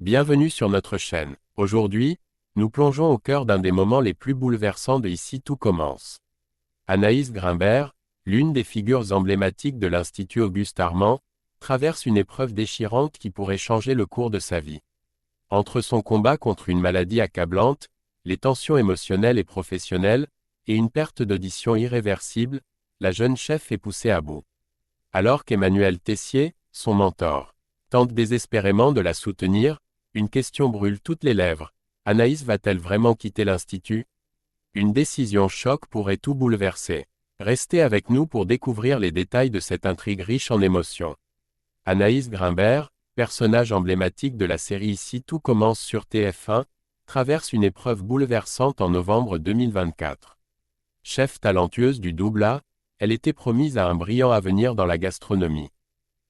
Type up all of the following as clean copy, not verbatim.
Bienvenue sur notre chaîne. Aujourd'hui, nous plongeons au cœur d'un des moments les plus bouleversants de Ici tout commence. Anaïs Grimbert, l'une des figures emblématiques de l'Institut Auguste Armand, traverse une épreuve déchirante qui pourrait changer le cours de sa vie. Entre son combat contre une maladie accablante, les tensions émotionnelles et professionnelles, et une perte d'audition irréversible, la jeune chef est poussée à bout. Alors qu'Emmanuel Tessier, son mentor, tente désespérément de la soutenir, une question brûle toutes les lèvres. Anaïs va-t-elle vraiment quitter l'Institut? Une décision choc pourrait tout bouleverser. Restez avec nous pour découvrir les détails de cette intrigue riche en émotions. Anaïs Grimbert, personnage emblématique de la série Ici tout commence sur TF1, traverse une épreuve bouleversante en novembre 2024. Chef talentueuse du double A, elle était promise à un brillant avenir dans la gastronomie.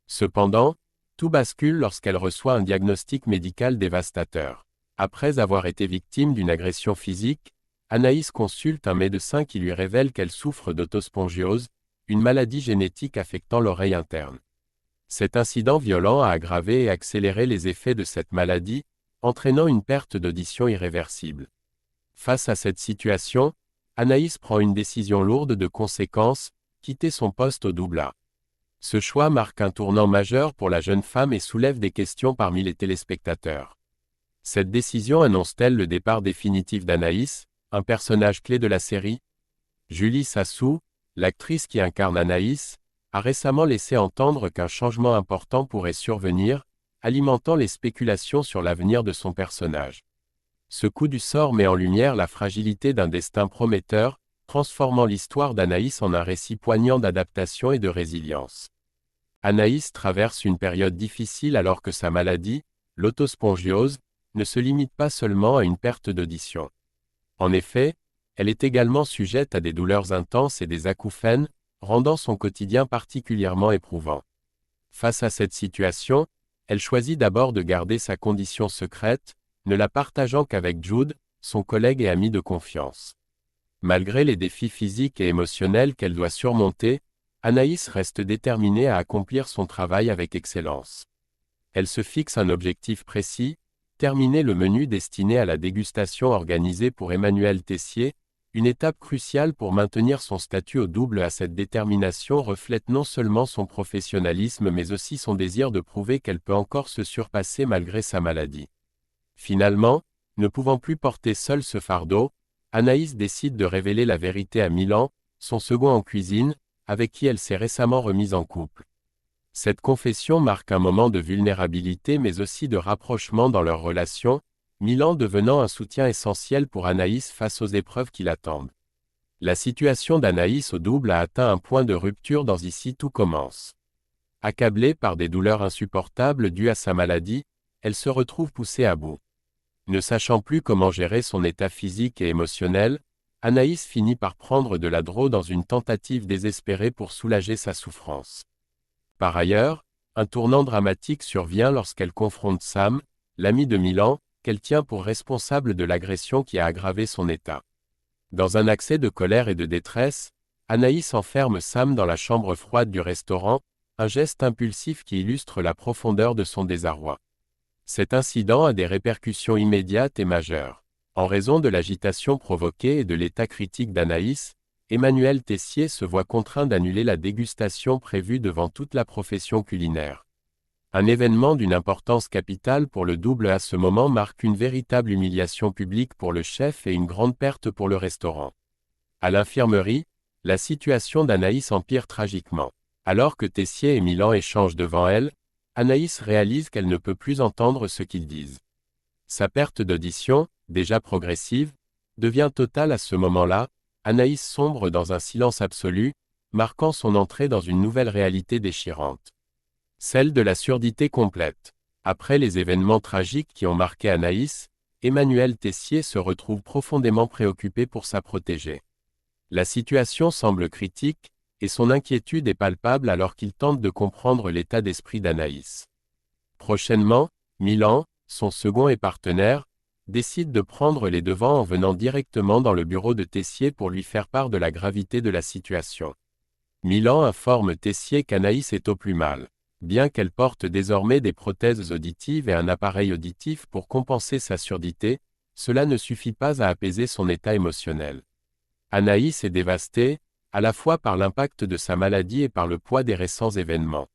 Cependant, tout bascule lorsqu'elle reçoit un diagnostic médical dévastateur. Après avoir été victime d'une agression physique, Anaïs consulte un médecin qui lui révèle qu'elle souffre d'autospongiose, une maladie génétique affectant l'oreille interne. Cet incident violent a aggravé et accéléré les effets de cette maladie, entraînant une perte d'audition irréversible. Face à cette situation, Anaïs prend une décision lourde de conséquences, quitter son poste au double A. Ce choix marque un tournant majeur pour la jeune femme et soulève des questions parmi les téléspectateurs. Cette décision annonce-t-elle le départ définitif d'Anaïs, un personnage clé de la série? Julie Sassou, l'actrice qui incarne Anaïs, a récemment laissé entendre qu'un changement important pourrait survenir, alimentant les spéculations sur l'avenir de son personnage. Ce coup du sort met en lumière la fragilité d'un destin prometteur, transformant l'histoire d'Anaïs en un récit poignant d'adaptation et de résilience. Anaïs traverse une période difficile alors que sa maladie, l'autospongiose, ne se limite pas seulement à une perte d'audition. En effet, elle est également sujette à des douleurs intenses et des acouphènes, rendant son quotidien particulièrement éprouvant. Face à cette situation, elle choisit d'abord de garder sa condition secrète, ne la partageant qu'avec Jude, son collègue et ami de confiance. Malgré les défis physiques et émotionnels qu'elle doit surmonter, Anaïs reste déterminée à accomplir son travail avec excellence. Elle se fixe un objectif précis, terminer le menu destiné à la dégustation organisée pour Emmanuel Tessier, une étape cruciale pour maintenir son statut au double A. Cette détermination reflète non seulement son professionnalisme mais aussi son désir de prouver qu'elle peut encore se surpasser malgré sa maladie. Finalement, ne pouvant plus porter seule ce fardeau, Anaïs décide de révéler la vérité à Milan, son second en cuisine, avec qui elle s'est récemment remise en couple. Cette confession marque un moment de vulnérabilité mais aussi de rapprochement dans leur relation, Milan devenant un soutien essentiel pour Anaïs face aux épreuves qui l'attendent. La situation d'Anaïs au double a atteint un point de rupture dans Ici tout commence. Accablée par des douleurs insupportables dues à sa maladie, elle se retrouve poussée à bout. Ne sachant plus comment gérer son état physique et émotionnel, Anaïs finit par prendre de la drogue dans une tentative désespérée pour soulager sa souffrance. Par ailleurs, un tournant dramatique survient lorsqu'elle confronte Sam, l'ami de Milan, qu'elle tient pour responsable de l'agression qui a aggravé son état. Dans un accès de colère et de détresse, Anaïs enferme Sam dans la chambre froide du restaurant, un geste impulsif qui illustre la profondeur de son désarroi. Cet incident a des répercussions immédiates et majeures. En raison de l'agitation provoquée et de l'état critique d'Anaïs, Emmanuel Tessier se voit contraint d'annuler la dégustation prévue devant toute la profession culinaire. Un événement d'une importance capitale pour le double à ce moment marque une véritable humiliation publique pour le chef et une grande perte pour le restaurant. À l'infirmerie, la situation d'Anaïs empire tragiquement. Alors que Tessier et Milan échangent devant elle, Anaïs réalise qu'elle ne peut plus entendre ce qu'ils disent. Sa perte d'audition, déjà progressive, devient totale à ce moment-là. Anaïs sombre dans un silence absolu, marquant son entrée dans une nouvelle réalité déchirante. Celle de la surdité complète. Après les événements tragiques qui ont marqué Anaïs, Emmanuel Tessier se retrouve profondément préoccupé pour sa protégée. La situation semble critique, et son inquiétude est palpable alors qu'il tente de comprendre l'état d'esprit d'Anaïs. Prochainement, Milan, son second et partenaire, décide de prendre les devants en venant directement dans le bureau de Tessier pour lui faire part de la gravité de la situation. Milan informe Tessier qu'Anaïs est au plus mal. Bien qu'elle porte désormais des prothèses auditives et un appareil auditif pour compenser sa surdité, cela ne suffit pas à apaiser son état émotionnel. Anaïs est dévastée, à la fois par l'impact de sa maladie et par le poids des récents événements.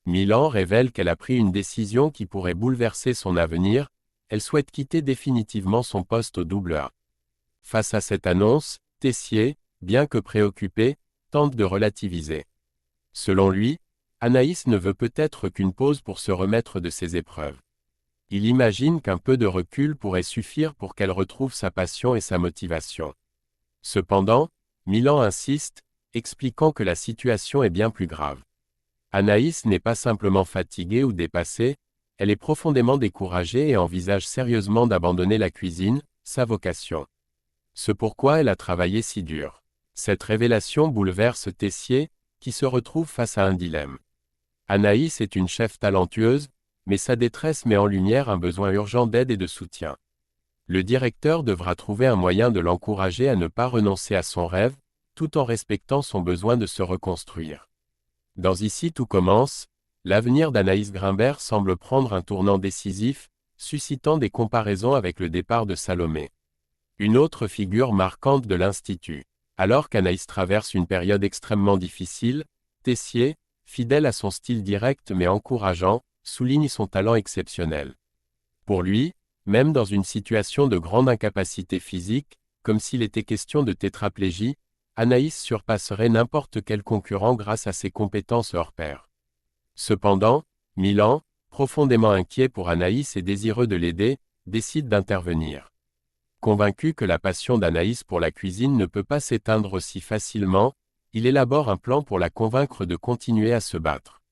Milan révèle qu'elle a pris une décision qui pourrait bouleverser son avenir, elle souhaite quitter définitivement son poste au AA. Face à cette annonce, Tessier, bien que préoccupé, tente de relativiser. Selon lui, Anaïs ne veut peut-être qu'une pause pour se remettre de ses épreuves. Il imagine qu'un peu de recul pourrait suffire pour qu'elle retrouve sa passion et sa motivation. Cependant, Milan insiste, expliquant que la situation est bien plus grave. Anaïs n'est pas simplement fatiguée ou dépassée, elle est profondément découragée et envisage sérieusement d'abandonner la cuisine, sa vocation. Ce pourquoi elle a travaillé si dur. Cette révélation bouleverse Tessier, qui se retrouve face à un dilemme. Anaïs est une chef talentueuse, mais sa détresse met en lumière un besoin urgent d'aide et de soutien. Le directeur devra trouver un moyen de l'encourager à ne pas renoncer à son rêve, tout en respectant son besoin de se reconstruire. Dans Ici tout commence, l'avenir d'Anaïs Grimbert semble prendre un tournant décisif, suscitant des comparaisons avec le départ de Salomé. Une autre figure marquante de l'Institut. Alors qu'Anaïs traverse une période extrêmement difficile, Tessier, fidèle à son style direct mais encourageant, souligne son talent exceptionnel. Pour lui, même dans une situation de grande incapacité physique, comme s'il était question de tétraplégie, Anaïs surpasserait n'importe quel concurrent grâce à ses compétences hors pair. Cependant, Milan, profondément inquiet pour Anaïs et désireux de l'aider, décide d'intervenir. Convaincu que la passion d'Anaïs pour la cuisine ne peut pas s'éteindre aussi facilement, il élabore un plan pour la convaincre de continuer à se battre.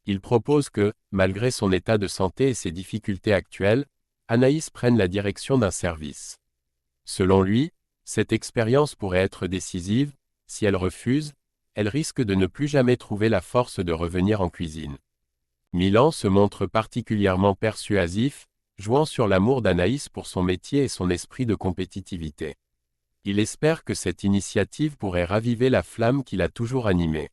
Il propose que, malgré son état de santé et ses difficultés actuelles, Anaïs prenne la direction d'un service. Selon lui, cette expérience pourrait être décisive, si elle refuse, elle risque de ne plus jamais trouver la force de revenir en cuisine. Milan se montre particulièrement persuasif, jouant sur l'amour d'Anaïs pour son métier et son esprit de compétitivité. Il espère que cette initiative pourrait raviver la flamme qui l'a toujours animée.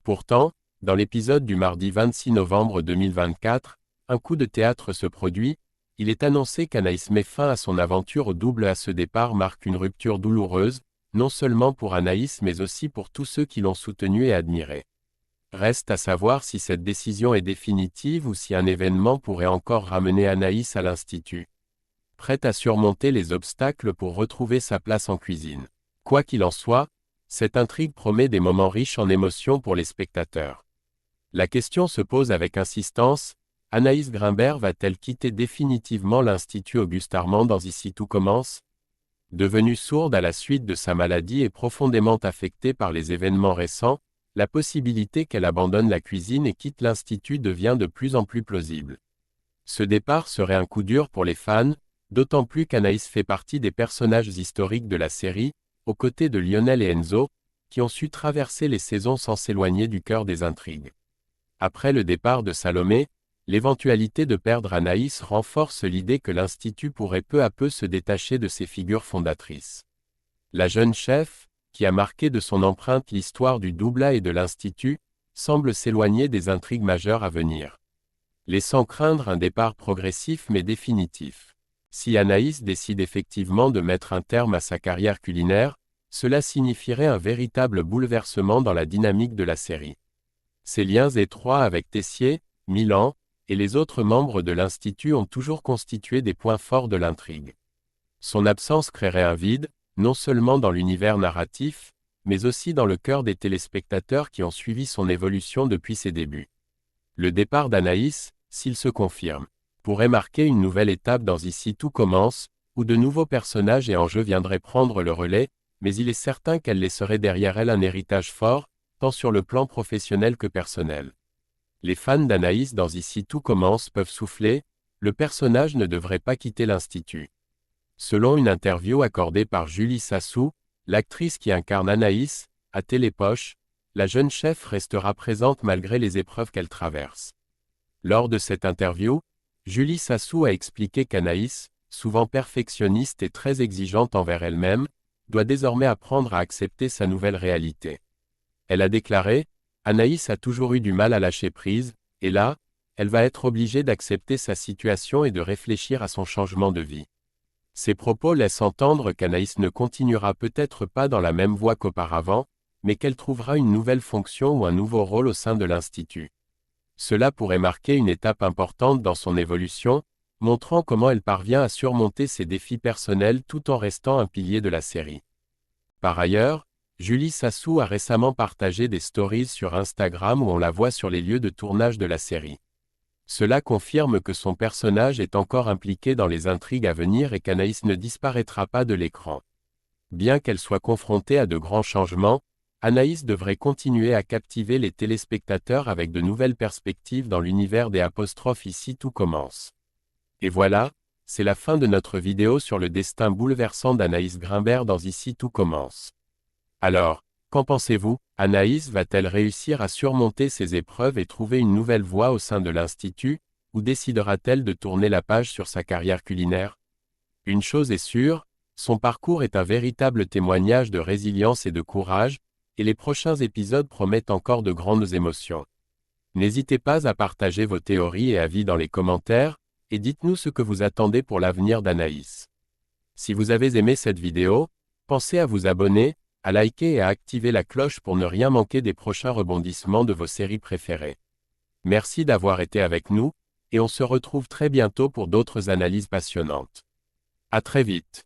Pourtant, dans l'épisode du mardi 26 novembre 2024, un coup de théâtre se produit, il est annoncé qu'Anaïs met fin à son aventure au AA. Ce départ marque une rupture douloureuse, non seulement pour Anaïs mais aussi pour tous ceux qui l'ont soutenue et admirée. Reste à savoir si cette décision est définitive ou si un événement pourrait encore ramener Anaïs à l'Institut. Prête à surmonter les obstacles pour retrouver sa place en cuisine. Quoi qu'il en soit, cette intrigue promet des moments riches en émotions pour les spectateurs. La question se pose avec insistance, Anaïs Grimbert va-t-elle quitter définitivement l'Institut Auguste-Armand dans Ici tout commence? Devenue sourde à la suite de sa maladie et profondément affectée par les événements récents, la possibilité qu'elle abandonne la cuisine et quitte l'Institut devient de plus en plus plausible. Ce départ serait un coup dur pour les fans, d'autant plus qu'Anaïs fait partie des personnages historiques de la série, aux côtés de Lionel et Enzo, qui ont su traverser les saisons sans s'éloigner du cœur des intrigues. Après le départ de Salomé, l'éventualité de perdre Anaïs renforce l'idée que l'Institut pourrait peu à peu se détacher de ses figures fondatrices. La jeune chef, qui a marqué de son empreinte l'histoire du AA et de l'Institut, semble s'éloigner des intrigues majeures à venir, laissant craindre un départ progressif mais définitif. Si Anaïs décide effectivement de mettre un terme à sa carrière culinaire, cela signifierait un véritable bouleversement dans la dynamique de la série. Ses liens étroits avec Tessier, Milan, et les autres membres de l'Institut ont toujours constitué des points forts de l'intrigue. Son absence créerait un vide, non seulement dans l'univers narratif, mais aussi dans le cœur des téléspectateurs qui ont suivi son évolution depuis ses débuts. Le départ d'Anaïs, s'il se confirme, pourrait marquer une nouvelle étape dans Ici tout commence, où de nouveaux personnages et enjeux viendraient prendre le relais, mais il est certain qu'elle laisserait derrière elle un héritage fort, tant sur le plan professionnel que personnel. Les fans d'Anaïs dans Ici tout commence peuvent souffler, le personnage ne devrait pas quitter l'Institut. Selon une interview accordée par Julie Sassou, l'actrice qui incarne Anaïs, à Télépoche, la jeune chef restera présente malgré les épreuves qu'elle traverse. Lors de cette interview, Julie Sassou a expliqué qu'Anaïs, souvent perfectionniste et très exigeante envers elle-même, doit désormais apprendre à accepter sa nouvelle réalité. Elle a déclaré : « Anaïs a toujours eu du mal à lâcher prise, Et là, elle va être obligée d'accepter sa situation et de réfléchir à son changement de vie. Ces propos laissent entendre qu'Anaïs ne continuera peut-être pas dans la même voie qu'auparavant, mais qu'elle trouvera une nouvelle fonction ou un nouveau rôle au sein de l'Institut. Cela pourrait marquer une étape importante dans son évolution, montrant comment elle parvient à surmonter ses défis personnels tout en restant un pilier de la série. Par ailleurs, Julie Sassou a récemment partagé des stories sur Instagram où on la voit sur les lieux de tournage de la série. Cela confirme que son personnage est encore impliqué dans les intrigues à venir et qu'Anaïs ne disparaîtra pas de l'écran. Bien qu'elle soit confrontée à de grands changements, Anaïs devrait continuer à captiver les téléspectateurs avec de nouvelles perspectives dans l'univers des apostrophes Ici tout commence. Et voilà, c'est la fin de notre vidéo sur le destin bouleversant d'Anaïs Grimbert dans Ici tout commence. Alors, qu'en pensez-vous? Anaïs va-t-elle réussir à surmonter ces épreuves et trouver une nouvelle voie au sein de l'Institut, ou décidera-t-elle de tourner la page sur sa carrière culinaire? Une chose est sûre, son parcours est un véritable témoignage de résilience et de courage, et les prochains épisodes promettent encore de grandes émotions. N'hésitez pas à partager vos théories et avis dans les commentaires, et dites-nous ce que vous attendez pour l'avenir d'Anaïs. Si vous avez aimé cette vidéo, pensez à vous abonner, à liker et à activer la cloche pour ne rien manquer des prochains rebondissements de vos séries préférées. Merci d'avoir été avec nous, et on se retrouve très bientôt pour d'autres analyses passionnantes. À très vite.